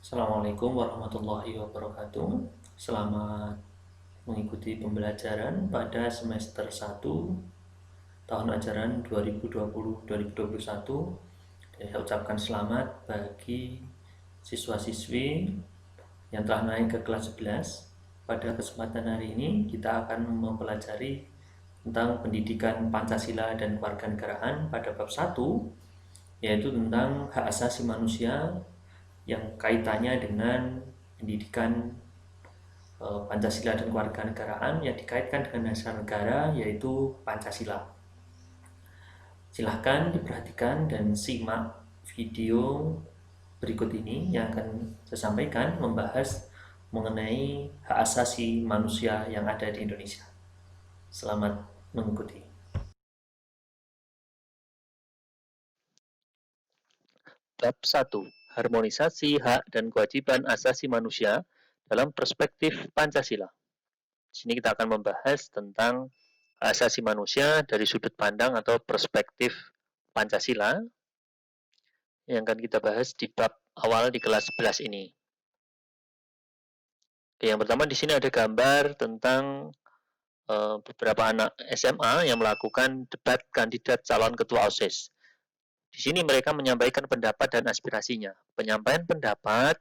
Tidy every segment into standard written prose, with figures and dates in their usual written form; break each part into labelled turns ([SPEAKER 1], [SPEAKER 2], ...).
[SPEAKER 1] Assalamualaikum warahmatullahi wabarakatuh. Selamat mengikuti pembelajaran pada semester 1 tahun ajaran 2020-2021. Saya ucapkan selamat bagi siswa-siswi yang telah naik ke kelas 11. Pada kesempatan hari ini kita akan mempelajari tentang pendidikan Pancasila dan kewarganegaraan pada bab 1, yaitu tentang hak asasi manusia yang kaitannya dengan pendidikan Pancasila dan kewarganegaraan yang dikaitkan dengan dasar negara, yaitu Pancasila. Silahkan diperhatikan dan simak video berikut ini yang akan saya sampaikan membahas mengenai hak asasi manusia yang ada di Indonesia. Selamat mengikuti.
[SPEAKER 2] Bab 1. Harmonisasi hak dan kewajiban asasi manusia dalam perspektif Pancasila. Di sini kita akan membahas tentang hak asasi manusia dari sudut pandang atau perspektif Pancasila yang akan kita bahas di bab awal di kelas 11 ini. Oke, yang pertama di sini ada gambar tentang beberapa anak SMA yang melakukan debat kandidat calon ketua OSIS. Di sini mereka menyampaikan pendapat dan aspirasinya. Penyampaian pendapat,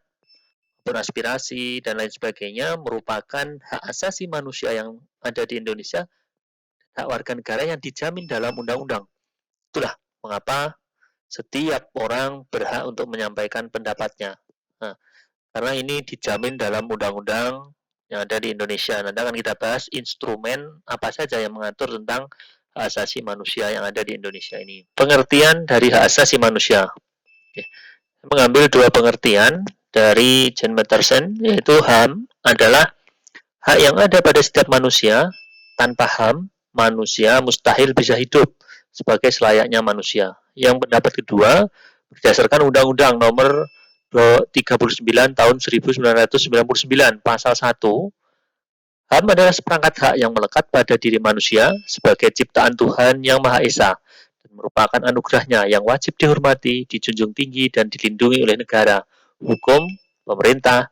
[SPEAKER 2] beraspirasi, dan lain sebagainya merupakan hak asasi manusia yang ada di Indonesia, hak warga negara yang dijamin dalam undang-undang. Itulah mengapa setiap orang berhak untuk menyampaikan pendapatnya. Nah, karena ini dijamin dalam undang-undang yang ada di Indonesia. Nanti akan kita bahas instrumen apa saja yang mengatur tentang hak asasi manusia yang ada di Indonesia ini. Pengertian dari hak asasi manusia. Oke. Mengambil dua pengertian dari John Matterson, yaitu HAM adalah hak yang ada pada setiap manusia. Tanpa HAM, manusia mustahil bisa hidup sebagai selayaknya manusia. Yang pendapat kedua, berdasarkan Undang-Undang Nomor 39 Tahun 1999, Pasal 1, HAM adalah seperangkat hak yang melekat pada diri manusia sebagai ciptaan Tuhan yang Maha Esa dan merupakan anugerahnya yang wajib dihormati, dijunjung tinggi, dan dilindungi oleh negara, hukum, pemerintah,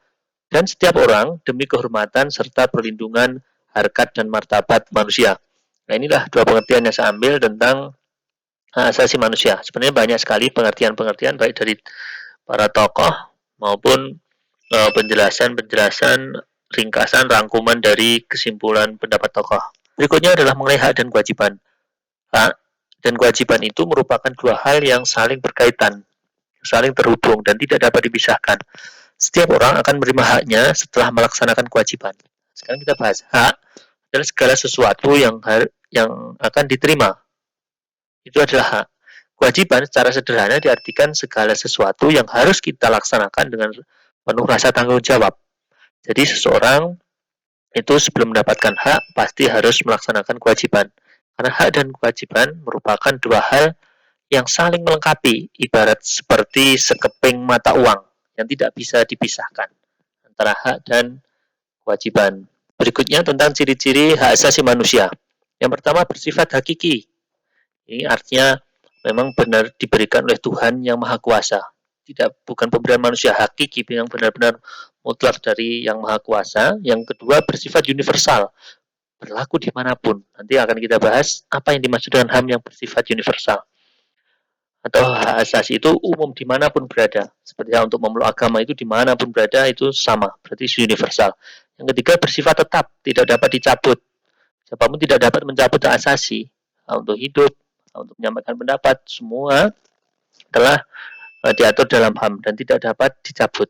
[SPEAKER 2] dan setiap orang demi kehormatan serta perlindungan harkat dan martabat manusia. Nah, inilah dua pengertian yang saya ambil tentang hak asasi manusia. Sebenarnya banyak sekali pengertian-pengertian baik dari para tokoh maupun penjelasan-penjelasan ringkasan rangkuman dari kesimpulan pendapat tokoh. Berikutnya adalah mengenai hak dan kewajiban. Hak dan kewajiban itu merupakan dua hal yang saling berkaitan, saling terhubung, dan tidak dapat dipisahkan. Setiap orang akan menerima haknya setelah melaksanakan kewajiban. Sekarang kita bahas hak adalah segala sesuatu yang akan diterima. Itu adalah hak. Kewajiban secara sederhana diartikan segala sesuatu yang harus kita laksanakan dengan penuh rasa tanggung jawab. Jadi seseorang itu sebelum mendapatkan hak pasti harus melaksanakan kewajiban. Karena hak dan kewajiban merupakan dua hal yang saling melengkapi, ibarat seperti sekeping mata uang yang tidak bisa dipisahkan antara hak dan kewajiban. Berikutnya tentang ciri-ciri hak asasi manusia. Yang pertama bersifat hakiki. Ini artinya memang benar diberikan oleh Tuhan yang Maha Kuasa. Bukan pemberian manusia hakiki yang benar-benar mutlak dari yang Maha Kuasa. Yang kedua bersifat universal, berlaku dimanapun. Nanti akan kita bahas apa yang dimaksud dengan HAM yang bersifat universal. Atau hak asasi itu umum dimanapun berada. Seperti untuk memeluk agama itu dimanapun berada itu sama, berarti universal. Yang ketiga bersifat tetap, tidak dapat dicabut. Siapapun tidak dapat mencabut hak asasi. Untuk hidup, untuk menyampaikan pendapat, semua telah diatur dalam HAM dan tidak dapat dicabut.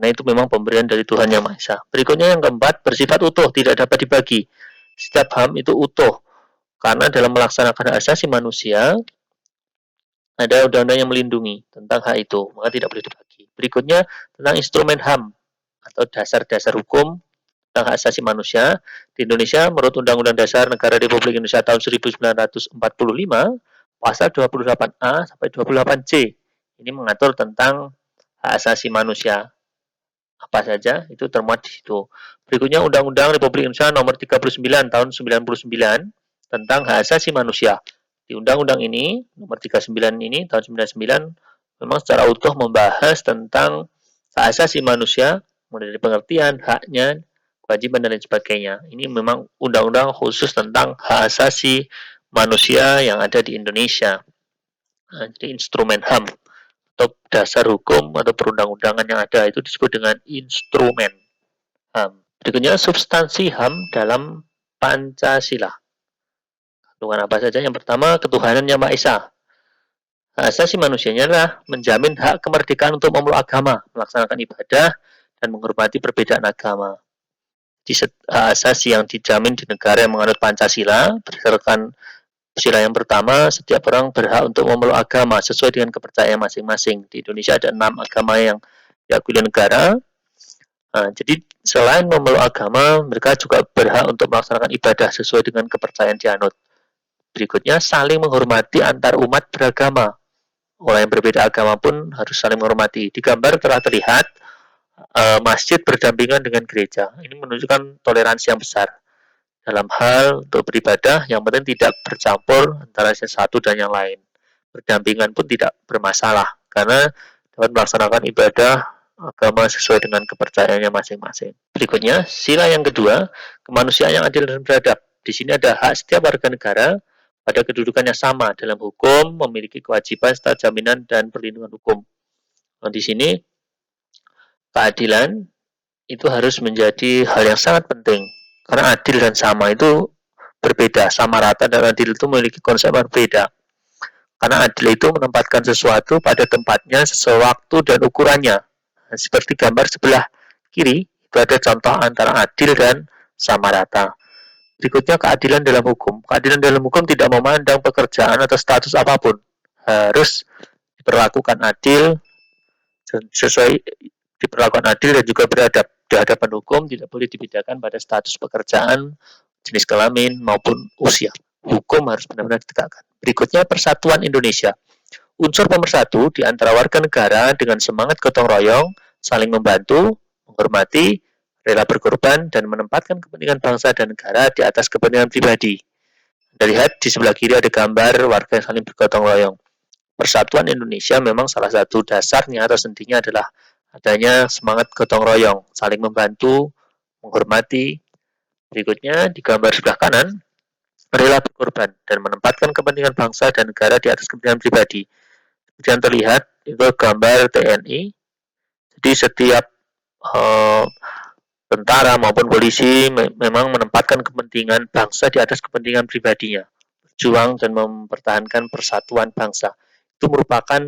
[SPEAKER 2] Nah, itu memang pemberian dari Tuhan Yang Maha Esa. Berikutnya yang keempat, bersifat utuh, tidak dapat dibagi. Setiap HAM itu utuh, karena dalam melaksanakan hak asasi manusia, ada undang-undang yang melindungi tentang hak itu, maka tidak boleh dibagi. Berikutnya, tentang instrumen HAM, atau dasar-dasar hukum tentang hak asasi manusia. Di Indonesia, menurut Undang-Undang Dasar Negara Republik Indonesia tahun 1945, pasal 28A sampai 28C, ini mengatur tentang hak asasi manusia. Apa saja itu termuat di situ. Berikutnya Undang-Undang Republik Indonesia Nomor 39 tahun 99 tentang hak asasi manusia. Di undang-undang ini Nomor 39 ini tahun 99 memang secara utuh membahas tentang hak asasi manusia, mulai dari pengertian, haknya, kewajiban, dan lain sebagainya. Ini memang undang-undang khusus tentang hak asasi manusia yang ada di Indonesia. Nah, jadi instrumen HAM atau dasar hukum atau perundang-undangan yang ada itu disebut dengan instrumen HAM. Berikutnya substansi HAM dalam Pancasila. Kandungan apa saja? Yang pertama, ketuhanan yang Maha Esa. Hak asasi manusianya adalah menjamin hak kemerdekaan untuk memeluk agama, melaksanakan ibadah, dan menghormati perbedaan agama. Di hak asasi yang dijamin di negara yang menganut Pancasila, berdasarkan sila yang pertama, setiap orang berhak untuk memeluk agama sesuai dengan kepercayaan masing-masing. Di Indonesia ada 6 agama yang diakui oleh negara. Nah, jadi selain memeluk agama, mereka juga berhak untuk melaksanakan ibadah sesuai dengan kepercayaan dianut. Berikutnya, saling menghormati antar umat beragama. Orang yang berbeda agama pun harus saling menghormati. Di gambar telah terlihat masjid berdampingan dengan gereja. Ini menunjukkan toleransi yang besar dalam hal untuk beribadah. Yang penting tidak bercampur antara yang satu dan yang lain. Berdampingan pun tidak bermasalah karena dapat melaksanakan ibadah agama sesuai dengan kepercayaannya masing-masing. Berikutnya, sila yang kedua, kemanusiaan yang adil dan beradab. Di sini ada hak setiap warga negara pada kedudukannya sama dalam hukum, memiliki kewajiban serta jaminan dan perlindungan hukum. Nah, di sini keadilan itu harus menjadi hal yang sangat penting karena adil dan sama itu berbeda. Sama rata dan adil itu memiliki konsep yang berbeda. Karena adil itu menempatkan sesuatu pada tempatnya sesuai waktu dan ukurannya. Nah, seperti gambar sebelah kiri itu ada contoh antara adil dan sama rata. Berikutnya keadilan dalam hukum. Keadilan dalam hukum tidak memandang pekerjaan atau status apapun. Harus diperlakukan adil, sesuai diperlakukan adil dan juga beradab. Di hadapan hukum tidak boleh dibedakan pada status pekerjaan, jenis kelamin, maupun usia. Hukum harus benar-benar ditegakkan. Berikutnya persatuan Indonesia. Unsur pemersatu di antara warga negara dengan semangat gotong royong, saling membantu, menghormati, rela berkorban, dan menempatkan kepentingan bangsa dan negara di atas kepentingan pribadi. Anda lihat di sebelah kiri ada gambar warga yang saling bergotong royong. Persatuan Indonesia memang salah satu dasarnya atau sentinya adalah adanya semangat gotong royong, saling membantu, menghormati. Berikutnya di gambar sebelah kanan, rela berkorban dan menempatkan kepentingan bangsa dan negara di atas kepentingan pribadi. Seperti yang terlihat itu gambar TNI. Jadi setiap tentara maupun polisi memang menempatkan kepentingan bangsa di atas kepentingan pribadinya, berjuang dan mempertahankan persatuan bangsa. Itu merupakan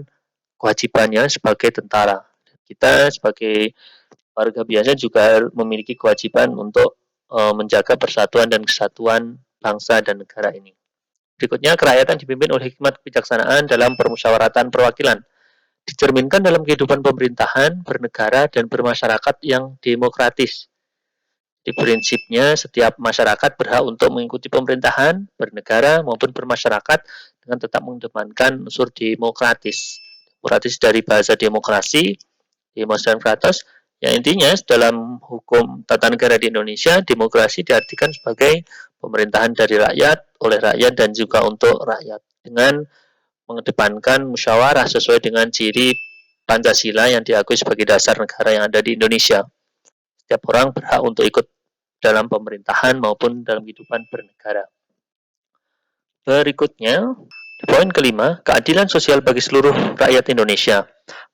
[SPEAKER 2] kewajibannya sebagai tentara. Kita sebagai warga biasa juga memiliki kewajiban untuk menjaga persatuan dan kesatuan bangsa dan negara ini. Berikutnya, kerakyatan dipimpin oleh hikmat kebijaksanaan dalam permusyawaratan perwakilan. Dicerminkan dalam kehidupan pemerintahan, bernegara, dan bermasyarakat yang demokratis. Di prinsipnya, setiap masyarakat berhak untuk mengikuti pemerintahan, bernegara, maupun bermasyarakat dengan tetap mengedepankan unsur demokratis. Demokratis dari bahasa demokrasi, demos dan kratos, yang intinya dalam hukum tata negara di Indonesia, demokrasi diartikan sebagai pemerintahan dari rakyat, oleh rakyat, dan juga untuk rakyat. Dengan mengedepankan musyawarah sesuai dengan ciri Pancasila yang diakui sebagai dasar negara yang ada di Indonesia. Setiap orang berhak untuk ikut dalam pemerintahan maupun dalam kehidupan bernegara. Berikutnya, poin kelima, keadilan sosial bagi seluruh rakyat Indonesia.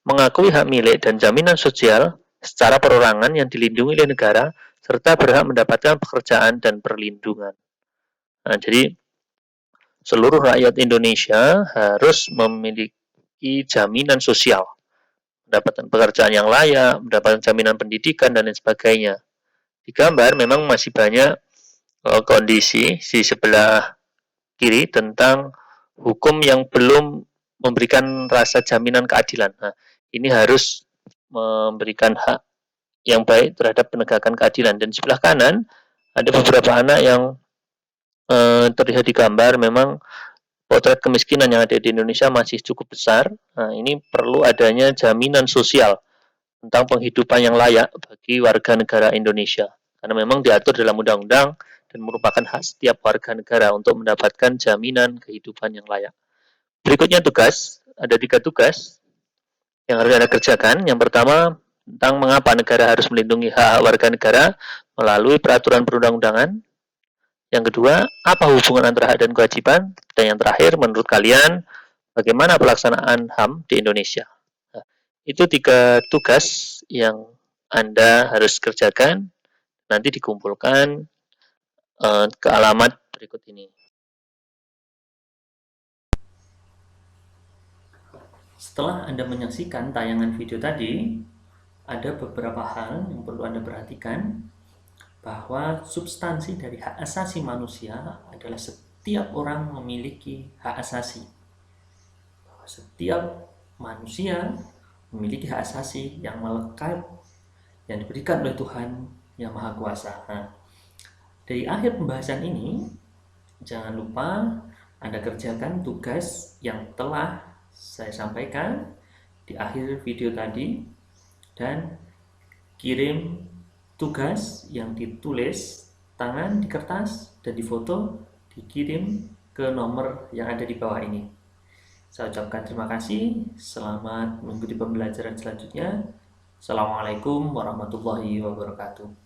[SPEAKER 2] Mengakui hak milik dan jaminan sosial secara perorangan yang dilindungi oleh negara, serta berhak mendapatkan pekerjaan dan perlindungan. Nah, jadi seluruh rakyat Indonesia harus memiliki jaminan sosial, mendapatkan pekerjaan yang layak, mendapatkan jaminan pendidikan, dan lain sebagainya. Di gambar memang masih banyak kondisi di sebelah kiri tentang hukum yang belum memberikan rasa jaminan keadilan. Nah, ini harus memberikan hak yang baik terhadap penegakan keadilan. Dan di sebelah kanan ada beberapa anak yang terlihat di gambar memang potret kemiskinan yang ada di Indonesia masih cukup besar. Nah, ini perlu adanya jaminan sosial tentang penghidupan yang layak bagi warga negara Indonesia. Karena memang diatur dalam undang-undang dan merupakan hak setiap warga negara untuk mendapatkan jaminan kehidupan yang layak. Berikutnya tugas, ada 3 tugas yang harus Anda kerjakan. Yang pertama, tentang mengapa negara harus melindungi hak-hak warga negara melalui peraturan perundang-undangan. Yang kedua, apa hubungan antara hak dan kewajiban? Dan yang terakhir, menurut kalian, bagaimana pelaksanaan HAM di Indonesia? Nah, itu 3 tugas yang Anda harus kerjakan, nanti dikumpulkan ke alamat berikut ini.
[SPEAKER 1] Setelah Anda menyaksikan tayangan video tadi, ada beberapa hal yang perlu Anda perhatikan, bahwa substansi dari hak asasi manusia adalah setiap orang memiliki hak asasi. Bahwa setiap manusia memiliki hak asasi yang melekat, yang diberikan oleh Tuhan yang Maha Kuasa. Nah, dari akhir pembahasan ini, jangan lupa Anda kerjakan tugas yang telah saya sampaikan di akhir video tadi, dan kirim tugas yang ditulis tangan di kertas dan difoto, dikirim ke nomor yang ada di bawah ini. Saya ucapkan terima kasih. Selamat mengikuti pembelajaran selanjutnya. Assalamualaikum warahmatullahi wabarakatuh.